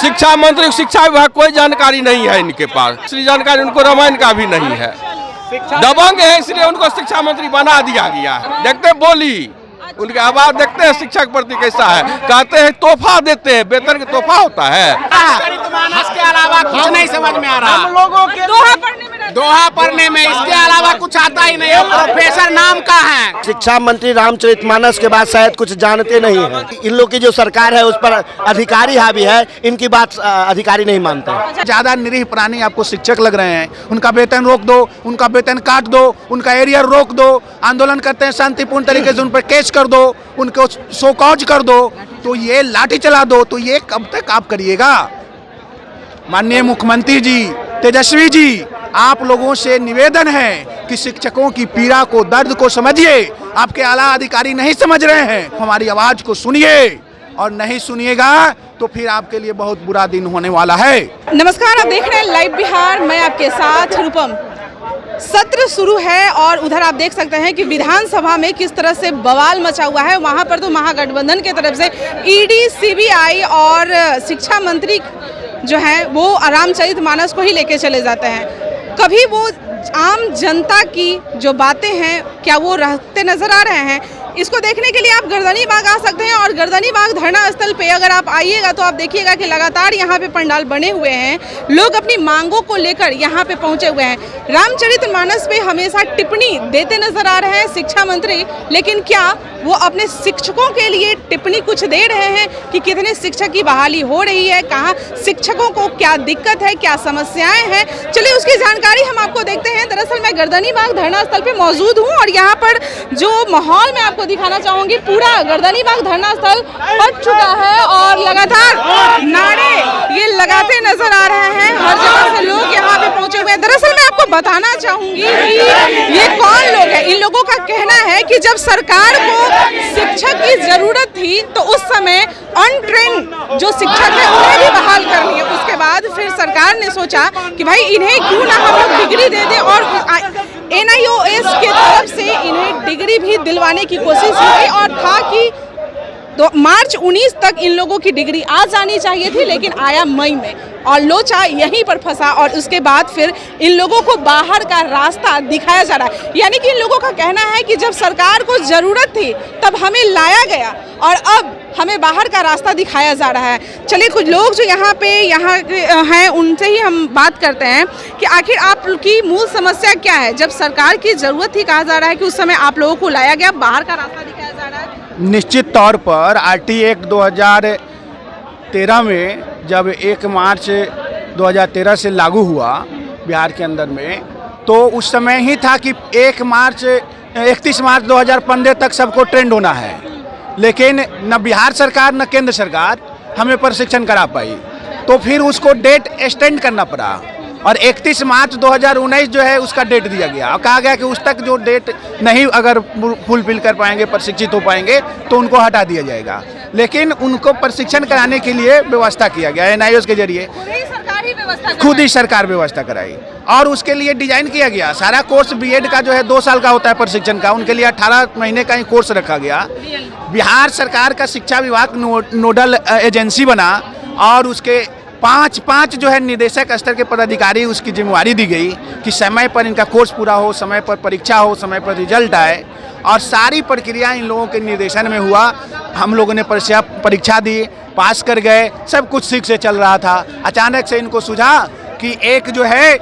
शिक्षा मंत्री शिक्षा विभाग कोई जानकारी नहीं है इनके पास, इसलिए जानकारी उनको रामायण का भी नहीं है। दबंग है इसलिए उनको शिक्षा मंत्री बना दिया गया है। देखते बोली उनके आवाज देखते हैं शिक्षा के प्रति कैसा है, कहते हैं तोहफा देते हैं, वेतन का तोहफा होता है। इसके अलावा कुछ नहीं समझ में आ रहा। हम लोगों के दोहा पढ़ने में इसके अलावा कुछ आता ही नहीं है। प्रोफेसर नाम का है। शिक्षा मंत्री रामचरितमानस के बाद शायद कुछ जानते नहीं हैं। इन लोग की जो सरकार है उस पर अधिकारी हावी है, इनकी बात अधिकारी नहीं मानते। ज्यादा निरीह प्राणी आपको शिक्षक लग रहे हैं, उनका वेतन रोक दो, उनका वेतन काट दो, उनका एरियर रोक दो, आंदोलन करते हैं शांतिपूर्ण तरीके से उन पर केस कर दो, उनको शोकॉज कर दो, तो ये लाठी चला दो, तो ये कब तक आप करिएगा? माननीय मुख्यमंत्री जी, तेजस्वी जी, आप लोगों से निवेदन है कि शिक्षकों की पीड़ा को, दर्द को समझिए। आपके आला अधिकारी नहीं समझ रहे हैं, हमारी आवाज को सुनिए, और नहीं सुनिएगा तो फिर आपके लिए बहुत बुरा दिन होने वाला है। नमस्कार, आप देख रहे हैं लाइव बिहार, मैं आपके साथ रूपम। सत्र शुरू है और उधर आप देख सकते हैं कि विधानसभा में किस तरह से बवाल मचा हुआ है। वहां पर तो महागठबंधन की तरफ से ईडी, सीबीआई और शिक्षा मंत्री जो है वो रामचरितमानस को ही लेके चले जाते हैं। कभी वो आम जनता की जो बातें हैं क्या वो रहते नजर आ रहे हैं? इसको देखने के लिए आप गर्दनी बाग आ सकते हैं, और गर्दनी बाग धरना स्थल पे अगर आप आइएगा तो आप देखिएगा कि लगातार यहाँ पे पंडाल बने हुए हैं, लोग अपनी मांगों को लेकर यहाँ पे पहुँचे हुए हैं। रामचरितमानस पे हमेशा टिप्पणी देते नजर आ रहे हैं शिक्षा मंत्री, लेकिन क्या वो अपने शिक्षकों के लिए टिप्पणी कुछ दे रहे हैं कि कितने शिक्षक की बहाली हो रही है, कहाँ शिक्षकों को क्या दिक्कत है, क्या समस्याएं हैं? चलिए उसकी जानकारी हम आपको देखते हैं। दरअसल मैं गर्दनी बाग धरना स्थल पे मौजूद हूँ और यहाँ पर जो माहौल मैं आपको दिखाना चाहूंगी, पूरा गर्दनी बाग धरना स्थल भर चुका है और लगातार नारे ये लगाते नजर आ रहे हैं। हर जगह से लोग यहाँ पे पहुंचे हुए हैं। दरअसल मैं आपको बताना चाहूंगी कि ये कौन लोग हैं। इन लोगों का कहना है कि जब सरकार को शिक्षक की जरूरत थी तो उस समय अनट्रेन जो शिक्षक है उन्हें भी बहाल कर लिया। उसके बाद फिर सरकार ने सोचा कि भाई इन्हें क्यों ना हम लोग डिग्री दे दें, और NIOS की तरफ से इन्हें डिग्री भी दिलवाने की कोशिश हुई और था कि तो मार्च 19 तक इन लोगों की डिग्री आ जानी चाहिए थी, लेकिन आया मई में और लोचा यहीं पर फंसा। और उसके बाद फिर इन लोगों को बाहर का रास्ता दिखाया जा रहा है। यानी कि इन लोगों का कहना है कि जब सरकार को ज़रूरत थी तब हमें लाया गया और अब हमें बाहर का रास्ता दिखाया जा रहा है। चलिए कुछ लोग जो यहाँ हैं उनसे ही हम बात करते हैं कि आखिर आपकी मूल समस्या क्या है? जब सरकार की ज़रूरत थी, कहा जा रहा है कि उस समय आप लोगों को लाया गया, बाहर का रास्ता दिखाया जा रहा है। निश्चित तौर पर RT एक्ट 2013 में जब 1 मार्च 2013 से लागू हुआ बिहार के अंदर में, तो उस समय ही था कि 31 मार्च 2015 तक सबको ट्रेंड होना है, लेकिन न बिहार सरकार न केंद्र सरकार हमें प्रशिक्षण करा पाई, तो फिर उसको डेट एक्सटेंड करना पड़ा और 31 मार्च 2019 जो है उसका डेट दिया गया और कहा गया कि उस तक जो डेट नहीं अगर फुलफिल कर पाएंगे, प्रशिक्षित हो पाएंगे तो उनको हटा दिया जाएगा। लेकिन उनको प्रशिक्षण कराने के लिए व्यवस्था किया गया NIOS के जरिए, खुद ही सरकार व्यवस्था कराई और उसके लिए डिजाइन किया गया। सारा कोर्स BEd का जो है 2 साल का होता है प्रशिक्षण का, उनके लिए 18 महीने का ही कोर्स रखा गया। बिहार सरकार का शिक्षा विभाग नोडल एजेंसी बना और उसके 5 जो है निदेशक स्तर के पदाधिकारी उसकी जिम्मेवारी दी गई कि समय पर इनका कोर्स पूरा हो, समय पर परीक्षा हो, समय पर रिजल्ट आए, और सारी प्रक्रिया इन लोगों के निर्देशन में हुआ। हम लोगों ने परीक्षा दी, पास कर गए, सब कुछ ठीक से चल रहा था। अचानक से इनको सूझा कि एक जो है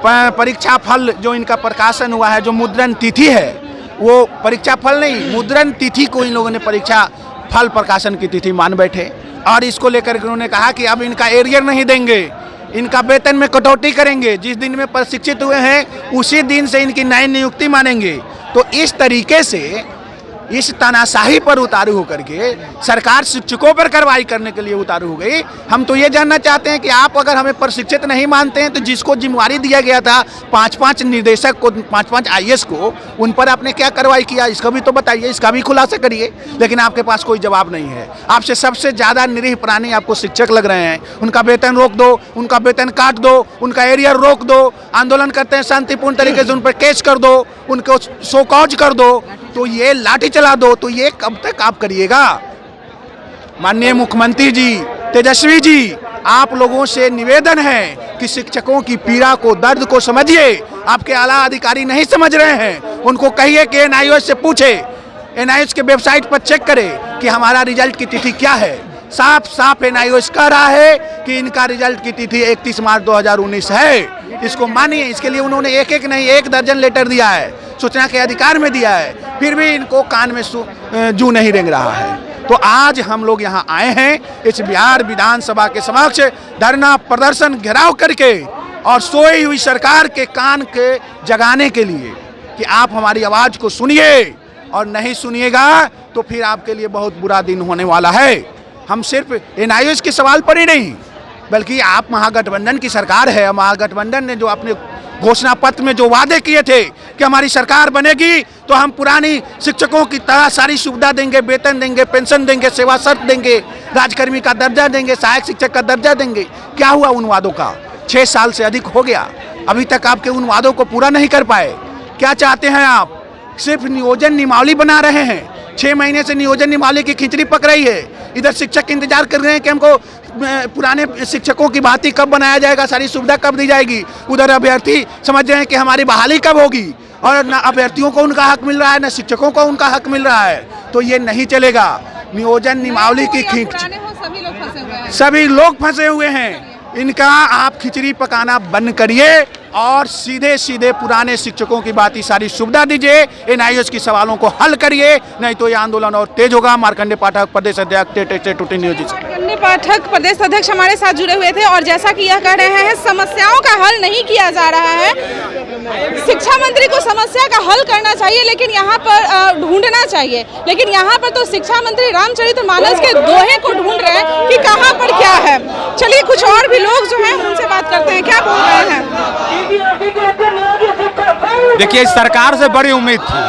परीक्षा फल जो इनका प्रकाशन हुआ है, जो मुद्रण तिथि है, वो परीक्षा फल नहीं मुद्रण तिथि को इन लोगों ने परीक्षा फल प्रकाशन की तिथि मान बैठे और इसको लेकर के उन्होंने कहा कि अब इनका एरियर नहीं देंगे, इनका वेतन में कटौती करेंगे, जिस दिन में प्रशिक्षित हुए हैं उसी दिन से इनकी नई नियुक्ति मानेंगे। तो इस तरीके से इस तानाशाही पर उतारू होकर के सरकार शिक्षकों पर कार्रवाई करने के लिए उतारू हो गई। हम तो ये जानना चाहते हैं कि आप अगर हमें प्रशिक्षित नहीं मानते हैं तो जिसको जिम्मेवारी दिया गया था 5 निर्देशक को, 5 IAS को, उन पर आपने क्या कार्रवाई किया, इसका भी तो बताइए, इसका भी खुलासा करिए। लेकिन आपके पास कोई जवाब नहीं है। आपसे सबसे ज़्यादा निरीह प्राणी आपको शिक्षक लग रहे हैं। उनका वेतन रोक दो, उनका वेतन काट दो, उनका एरियर रोक दो, आंदोलन करते हैं शांतिपूर्ण तरीके से उन पर केस कर दो, उनको शोकॉज कर दो, तो ये लाठी चला दो, तो ये कब तक आप करिएगा? माननीय मुख्यमंत्री जी, तेजस्वी जी, आप लोगों से निवेदन है कि शिक्षकों की पीड़ा को, दर्द को समझिए। आपके आला अधिकारी नहीं समझ रहे हैं, उनको कहिए कि एनआईओएस से पूछे, एनआईओएस के वेबसाइट पर चेक करे कि हमारा रिजल्ट की तिथि क्या है। साफ साफ एनआईओएस कह रहा है कि इनका रिजल्ट की तिथि 31 मार्च 2019 है। इसको मानिए। इसके लिए उन्होंने एक एक नहीं 1 दर्जन लेटर दिया है, सूचना के अधिकार में दिया है, फिर भी इनको कान में जू नहीं रेंग रहा है। तो आज हम लोग यहाँ आए हैं इस बिहार विधानसभा के समक्ष धरना प्रदर्शन घेराव करके और सोई हुई सरकार के कान के जगाने के लिए कि आप हमारी आवाज़ को सुनिए, और नहीं सुनिएगा तो फिर आपके लिए बहुत बुरा दिन होने वाला है। हम सिर्फ एनआईओएस के सवाल पर ही नहीं, बल्कि आप महागठबंधन की सरकार है। महागठबंधन ने जो अपने घोषणा पत्र में जो वादे किए थे कि हमारी सरकार बनेगी तो हम पुरानी शिक्षकों की तरह सारी सुविधा देंगे, वेतन देंगे, पेंशन देंगे, सेवा शर्त देंगे, राजकर्मी का दर्जा देंगे, सहायक शिक्षक का दर्जा देंगे। क्या हुआ उन वादों का? 6 साल से अधिक हो गया, अभी तक आपके उन वादों को पूरा नहीं कर पाए। क्या चाहते हैं आप? सिर्फ नियोजन नियमावली बना रहे हैं। 6 महीने से नियोजन नियमावली की खिचड़ी पक रही है। इधर शिक्षक इंतजार कर रहे हैं कि हमको पुराने शिक्षकों की भांति कब बनाया जाएगा, सारी सुविधा कब दी जाएगी। उधर अभ्यर्थी समझ रहे हैं कि हमारी बहाली कब होगी, और न अभ्यर्थियों को उनका हक मिल रहा है, न शिक्षकों को उनका हक मिल रहा है। तो ये नहीं चलेगा। नियोजन नियमावली की सभी लोग फंसे हुए हैं। इनका आप खिचड़ी पकाना बंद करिए और सीधे सीधे पुराने शिक्षकों की बात ही सारी सुविधा दीजिए। एनआईओएस की सवालों को हल करिए, नहीं तो ये आंदोलन और तेज होगा। मार्कंडे पाठक, प्रदेश अध्यक्ष, मार्कंडे पाठक प्रदेश अध्यक्ष हमारे साथ जुड़े हुए थे, और जैसा कि यह कह रहे हैं समस्याओं का हल नहीं किया जा रहा है। शिक्षा मंत्री को समस्या का हल करना चाहिए, लेकिन यहाँ पर ढूंढना चाहिए। लेकिन यहाँ पर तो शिक्षा मंत्री रामचरितमानस के दोहे को ढूंढ रहे हैं कि कहाँ पर क्या है। चलिए कुछ और भी लोग जो हैं उनसे बात करते हैं, क्या बोल रहे हैं। देखिए, सरकार से बड़ी उम्मीद थी।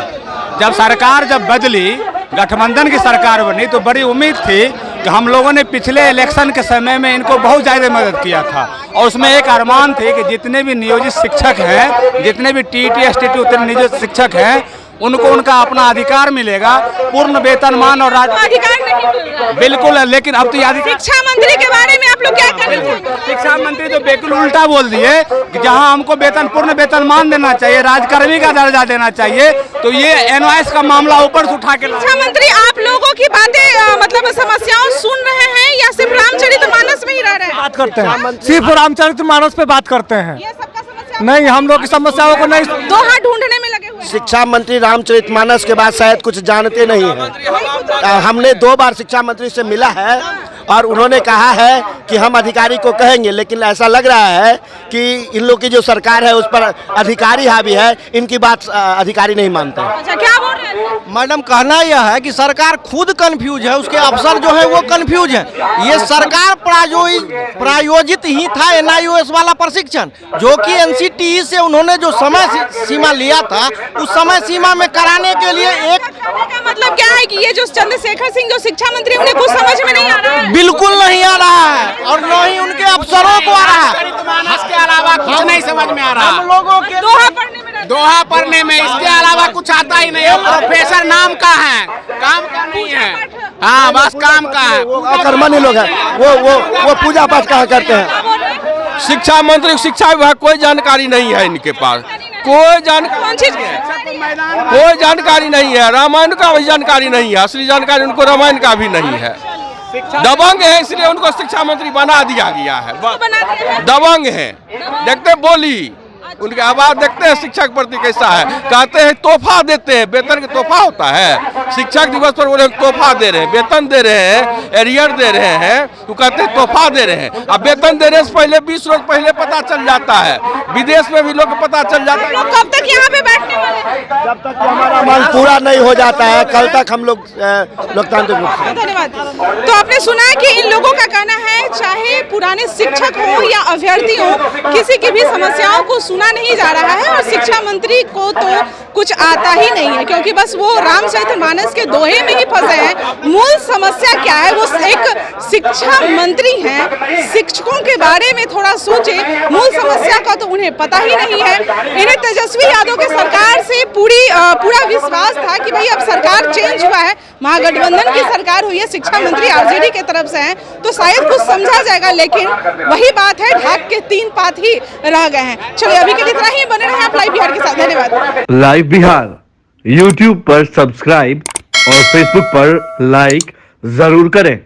जब सरकार बदली, गठबंधन की सरकार बनी, तो बड़ी उम्मीद थी कि हम लोगों ने पिछले इलेक्शन के समय में इनको बहुत ज़्यादा मदद किया था, और उसमें एक अरमान थे कि जितने भी नियोजित शिक्षक हैं, जितने भी टीटी एसटीटी उतने नियोजित शिक्षक हैं, उनको उनका अपना अधिकार मिलेगा, पूर्ण वेतनमान और अधिकार नहीं मिल रहा है। बिल्कुल। लेकिन अब तो शिक्षा मंत्री के बारे में आप लोग क्या कहना चाहेंगे? शिक्षा मंत्री तो बिल्कुल उल्टा बोल दिए कि जहां हमको पूर्ण वेतनमान देना चाहिए, राजकर्मी का दर्जा देना चाहिए, तो ये एनआईओएस का मामला ऊपर से उठा के। शिक्षा मंत्री आप लोगों की बातें मतलब समस्याओं सुन रहे हैं या सिर्फ रामचरितमानस में ही रह रहे हैं? बात करते हैं, सिर्फ रामचरितमानस पे बात करते हैं। ये सबका समस्या नहीं, हम लोग की समस्याओं को नहीं। दोहा ढूंढने में लगे हुए। शिक्षा मंत्री रामचरितमानस के बाद शायद कुछ जानते नहीं हैं। हमने 2 बार शिक्षा मंत्री से मिला है और उन्होंने कहा है कि हम अधिकारी को कहेंगे, लेकिन ऐसा लग रहा है कि इन लोग की जो सरकार है उस पर अधिकारी हावी है, इनकी बात अधिकारी नहीं मानते। अच्छा, क्या बोल रहे हैं? मैडम, कहना यह है कि सरकार खुद कंफ्यूज है, उसके अफसर जो है वो कंफ्यूज है। ये सरकार प्रायोजित ही था एनआईओएस वाला प्रशिक्षण, जो कि एनसीटीई से उन्होंने जो समय सीमा लिया था, उस समय सीमा में कराने के लिए एक मतलब क्या है कि ये जो चंद्रशेखर सिंह जो शिक्षा मंत्री, उन्हें कुछ समझ में नहीं आ रहा है। बिल्कुल नहीं आ रहा है, और न ही उनके अफसरों को आ रहा है। इसके अलावा कुछ नहीं समझ में आ रहा। हम लोगों के दोहा पढ़ने में इसके अलावा कुछ आता ही नहीं है। प्रोफेसर नाम का है, काम का नहीं है। हाँ, बस काम का है। वो अकर्मण्य लोग हैं, वो पूजा पाठ कहाँ करते हैं। शिक्षा मंत्री, शिक्षा विभाग कोई जानकारी नहीं है इनके पास, कोई जानकारी नहीं है। रामायण का भी जानकारी नहीं है, असली जानकारी उनको रामायण का भी नहीं है। दबंग है, इसलिए उनको शिक्षा मंत्री बना दिया गया है। दबंग है, देखते बोली उनकी आवाज देखते हैं शिक्षक प्रति कैसा है। कहते हैं तोहफा देते हैं, वेतन का तोहफा होता है। शिक्षक दिवस पर बोले तोहफा दे रहे हैं, वेतन दे रहे हैं, एरियर दे रहे हैं, तो कहते हैं तोहफा दे रहे हैं। अब वेतन देने से पहले 20 रोज पहले पता चल जाता है, विदेश में भी लोग को पता चल जाता है। कब तक यहाँ पे बैठने वाले हैं? जब तक हमारा मांग पूरा नहीं हो जाता है, कल तक हम लोग लोकतांत्रिक रूप से। धन्यवाद। तो आपने सुना कि इन लोगों का कहना है चाहे पुराने शिक्षक हो या अभ्यर्थी हो, किसी की भी समस्याओं को सुना नहीं जा रहा है। और शिक्षा मंत्री को तो कुछ आता ही नहीं है, क्योंकि बस वो रामचरितमानस के दोहे में ही फंसे हैं। मूल समस्या क्या है? वो एक शिक्षा मंत्री हैं, शिक्षकों के बारे में थोड़ा सोचे। मूल समस्या का तो उन्हें पता ही नहीं है। इन्हें तेजस्वी यादव के सरकार से पूरा विश्वास था कि भाई अब सरकार चेंज हुआ है, महागठबंधन की सरकार हुई है, शिक्षा मंत्री आरजेडी के तरफ से हैं, तो शायद कुछ समझा जाएगा। लेकिन वही बात है, ढाक के 3 पात ही रह गए हैं। चलिए अभी के लिए इतना ही। बने रहे आप लाइव बिहार के साथ। धन्यवाद। लाइव बिहार YouTube पर सब्सक्राइब और Facebook पर लाइक जरूर करें।